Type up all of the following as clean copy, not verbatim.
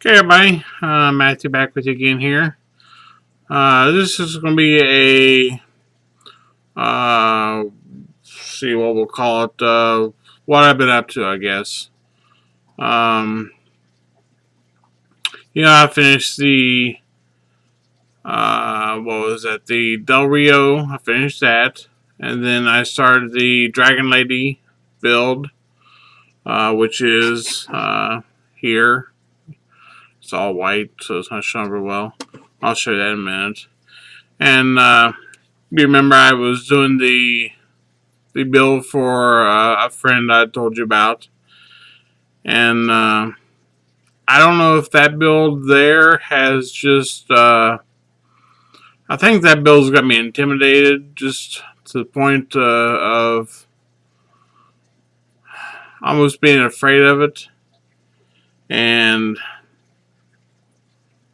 Okay, everybody. Matthew back with you again here. This is going to be see what we'll call it, what I've been up to, I guess. Um, I finished what was that, the Del Rio. I finished that. And then I started the Dragon Lady build, which is here. It's all white, so it's not showing very well. I'll show you that in a minute. And you remember I was doing the build for a friend I told you about, and I don't know if that build there has just. I think that build's got me intimidated just to the point of almost being afraid of it, and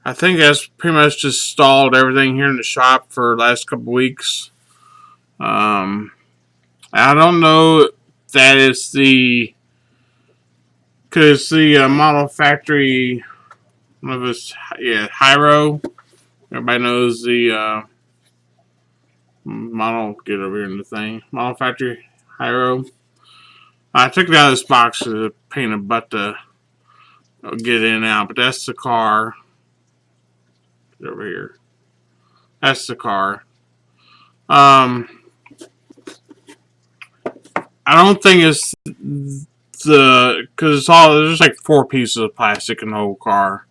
I think that's pretty much just stalled everything here in the shop for the last couple weeks. Um, I don't know if that is because the model factory, one of us, Hyro. Everybody knows the model. Get over here in the thing. Model factory, Hyro. I took it out of this box to a pain in the butt to get in and out, but that's the car. Get over here. That's the car. I don't think it's because it's all there's like four pieces of plastic in the whole car.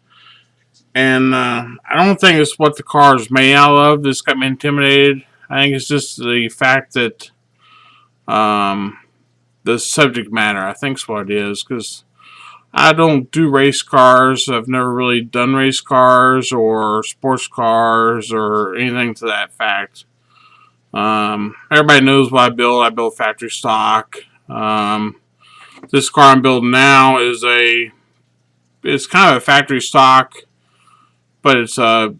And I don't think it's what the car is made out of that's got me intimidated. I think it's just the fact that the subject matter, I think, is what it is. Because I don't do race cars. I've never really done race cars or sports cars or anything to that fact. Everybody knows what I build. I build factory stock. This car I'm building now it's kind of a factory stock, but it's a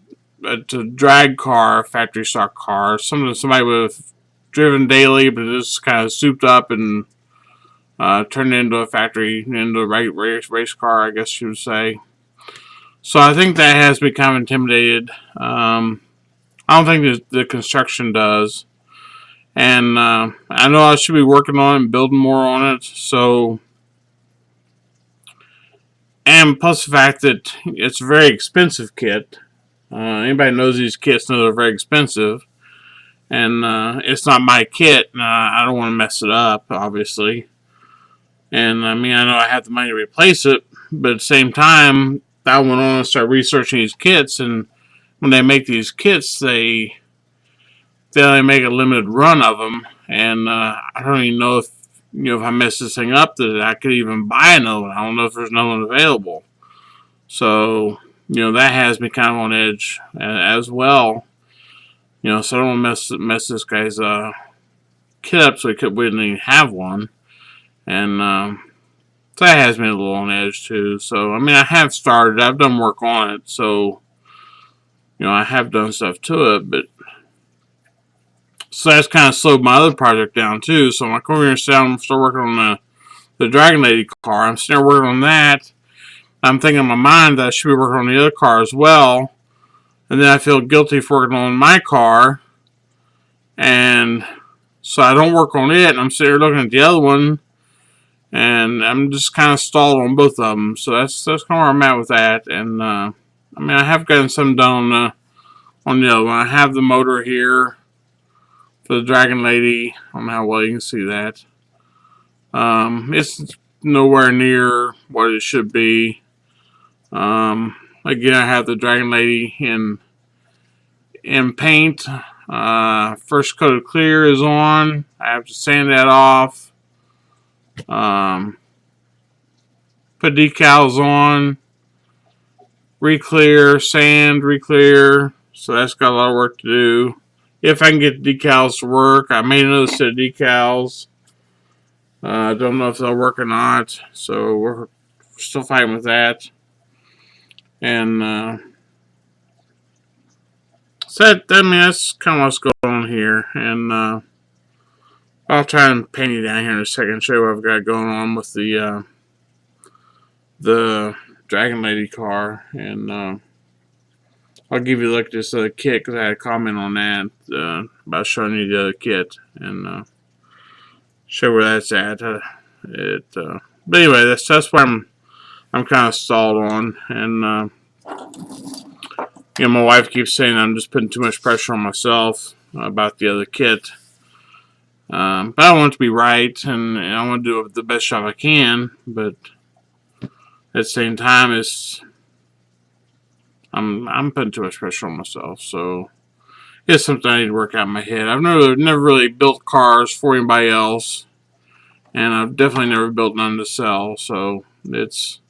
drag car, factory stock car. Somebody would have driven daily, but it's kind of souped up and turned into a factory, into a race car, I guess you would say. So I think that has me kind of intimidated. I don't think the construction does. And I know I should be working on it and building more on it. So, and plus the fact that it's a very expensive kit. Anybody knows these kits know they're very expensive. And it's not my kit, and I don't want to mess it up, obviously. And I mean, I know I have the money to replace it, but at the same time, I went on and started researching these kits, and when they make these kits, they only make a limited run of them, and I don't even know if I mess this thing up that I could even buy another one. I don't know if there's no one available, so that has me kind of on edge as well. So I don't want to mess this guy's kit up so we wouldn't even have one. And so that has me a little on edge too. So I mean, I have started. I've done work on it. So I have done stuff to it, but so that's kind of slowed my other project down too. So my career is down. I'm still working on the Dragon Lady car. I'm still working on that. I'm thinking in my mind that I should be working on the other car as well. And then I feel guilty for working on my car. And so I don't work on it. And I'm sitting here looking at the other one. And I'm just kind of stalled on both of them. So that's kind of where I'm at with that. And I mean, I have gotten some done on the other one. I have the motor here for the Dragon Lady. I don't know how well you can see that. It's nowhere near what it should be. Again, I have the Dragon Lady in paint. First coat of clear is on. I have to sand that off. Put decals on. Reclear, sand, reclear. So that's got a lot of work to do. If I can get the decals to work, I made another set of decals. I don't know if they'll work or not. So we're still fighting with that. And so that's kind of what's going on here. And I'll try and paint you down here in a second, show you what I've got going on with the Dragon Lady car, and I'll give you a look at this other kit because I had a comment on that about showing you the other kit and show where that's at. But anyway, that's what I'm kind of stalled on, and my wife keeps saying I'm just putting too much pressure on myself about the other kit. But I want it to be right, and I want to do it the best job I can. But at the same time, I'm putting too much pressure on myself. So it's something I need to work out in my head. I've never really built cars for anybody else, and I've definitely never built none to sell. So it's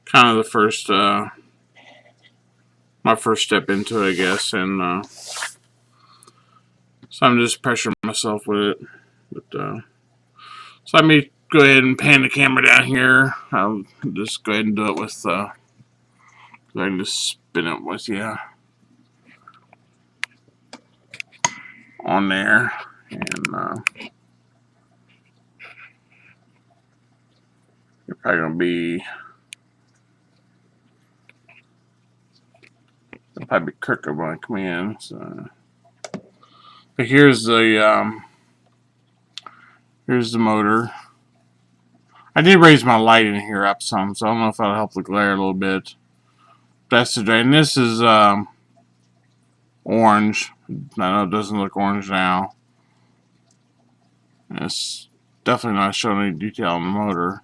kind of the first my first step into it, I guess, and so I'm just pressuring myself with it. But so let me go ahead and pan the camera down here. I'll just go ahead and do it with. I can just spin it with you on there, and you're probably gonna be. It'll probably be crooked when I come in. So, but here's the motor. I did raise my light in here up some, so I don't know if that'll help the glare a little bit. That's the drain. This is orange. I know it doesn't look orange now. It's definitely not showing any detail on the motor,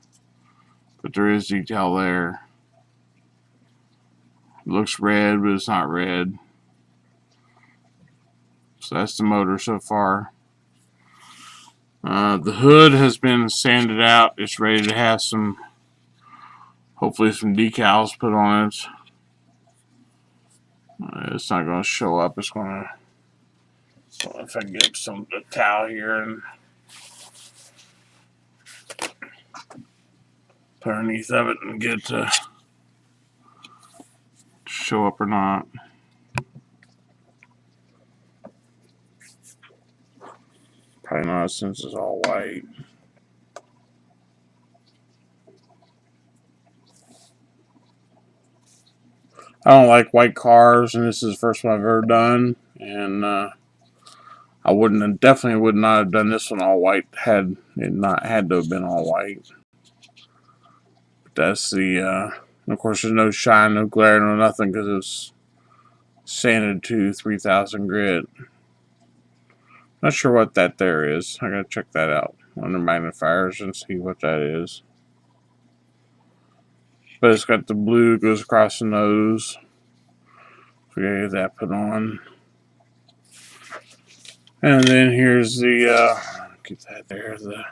but there is detail there. It looks red, but it's not red. So that's the motor so far. The hood has been sanded out. It's ready to have hopefully some decals put on it. It's not going to show up. It's going to. So if I can get some towel here and put underneath of it and get it to show up or not. Probably not since it's all white. I don't like white cars, and this is the first one I've ever done. And I definitely would not have done this one all white had it not had to have been all white. But that's the. Of course, there's no shine, no glare, no nothing because it's sanded to 3000 grit. Not sure what that there is. I gotta check that out under magnifiers and see what that is. But it's got the blue goes across the nose. We gotta get that put on. And then here's the get that there, the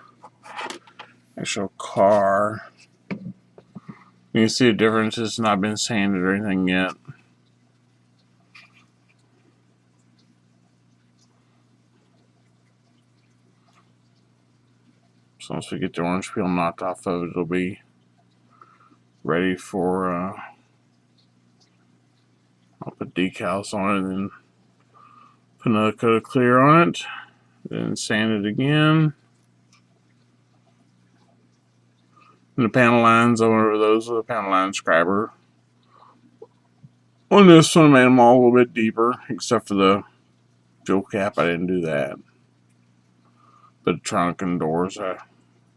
actual car. You can see the difference. It's not been sanded or anything yet. So once we get the orange peel knocked off of it, it'll be ready for I'll put decals on it and put another coat of clear on it. Then sand it again. And the panel lines, I went over those with a panel line scrubber. On this one, I made them all a little bit deeper, except for the fuel cap. I didn't do that. But the trunk and doors, I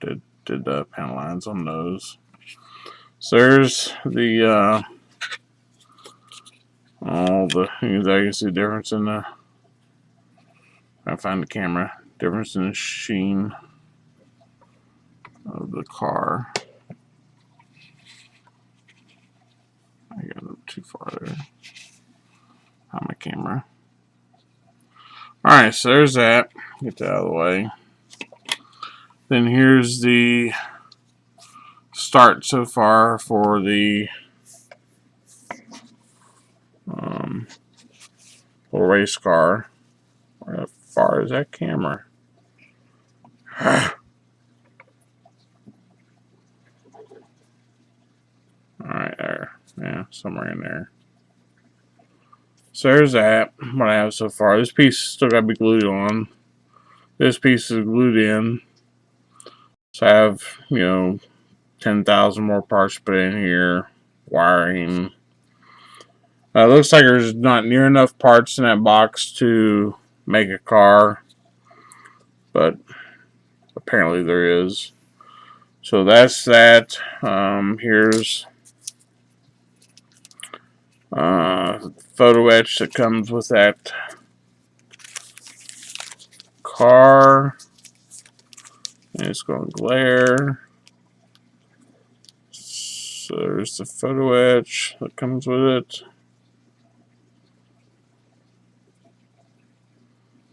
did the panel lines on those. So there's the all the. You can see the difference in the. I find the camera. Difference in the sheen of the car. I got it too far there on my camera. Alright, so there's that. Get that out of the way. Then here's the start so far for the little race car. Where far is that camera? Alright, there. Yeah, somewhere in there. So there's that. What I have so far. This piece still got to be glued on. This piece is glued in. So I have, 10,000 more parts to put in here. wiring. Looks like there's not near enough parts in that box to make a car, but apparently there is. So that's that. Here's photo etch that comes with that car. And it's going to glare. So there's the photo etch that comes with it.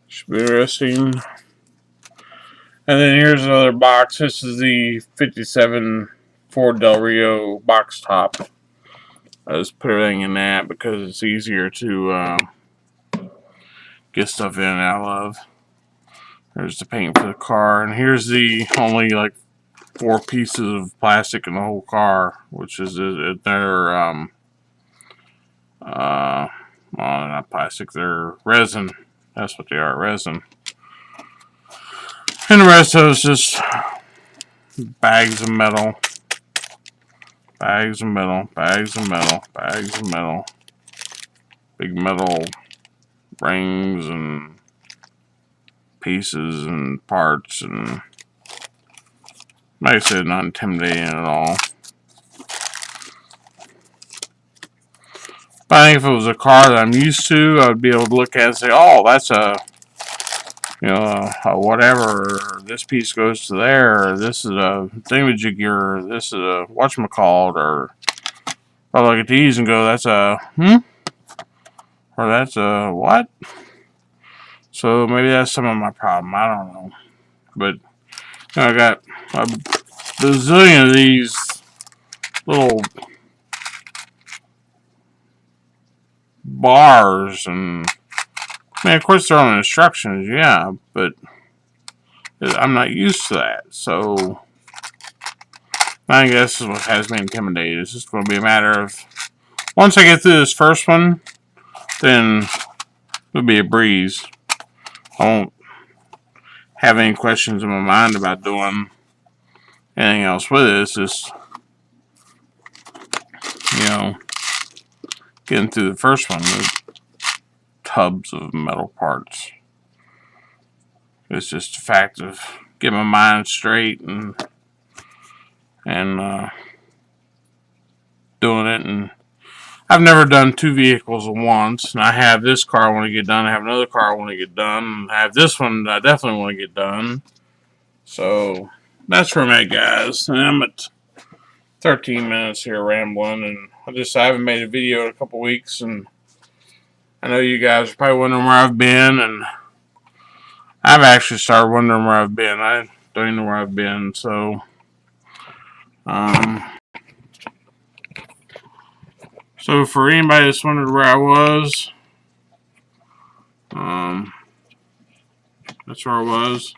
Should be interesting. And then here's another box. This is the 57 Ford Del Rio box top. I just put everything in that because it's easier to get stuff in and out of. There's the paint for the car. And here's the only like 4 pieces of plastic in the whole car, which is their well, not plastic, they're resin. That's what they are, resin. And the rest of it's just bags of metal. Bags of metal, bags of metal, bags of metal. Big metal rings and pieces and parts, and like I said, not intimidating at all. But I think if it was a car that I'm used to, I'd be able to look at it and say, oh, that's a, you know, whatever, this piece goes to there, or this is a thingamajig, or this is a whatchamacallit, or I'll look at these and go, that's a, or that's a, what? So maybe that's some of my problem, I don't know. But, you know, I got a bazillion of these little bars, and, I mean, of course they're on instructions, yeah, but I'm not used to that, so I guess this is what has me intimidated. It's just going to be a matter of, once I get through this first one, then it'll be a breeze. I won't have any questions in my mind about doing anything else with it. It's just, you know, getting through the first one with tubs of metal parts. It's just a fact of getting my mind straight and doing it. And I've never done 2 vehicles at once, and I have this car I want to get done, I have another car I want to get done, and I have this one that I definitely want to get done. So that's where I'm at, guys. And I'm at 13 minutes here rambling, and I haven't made a video in a couple weeks, and I know you guys are probably wondering where I've been, and I've actually started wondering where I've been. I don't even know where I've been, so so for anybody that's wondered where I was, that's where I was.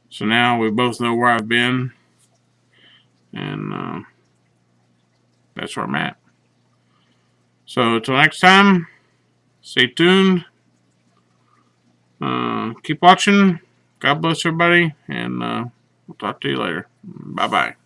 So now we both know where I've been, and that's where I'm at. So until next time, stay tuned. Keep watching. God bless everybody, and we'll talk to you later. Bye-bye.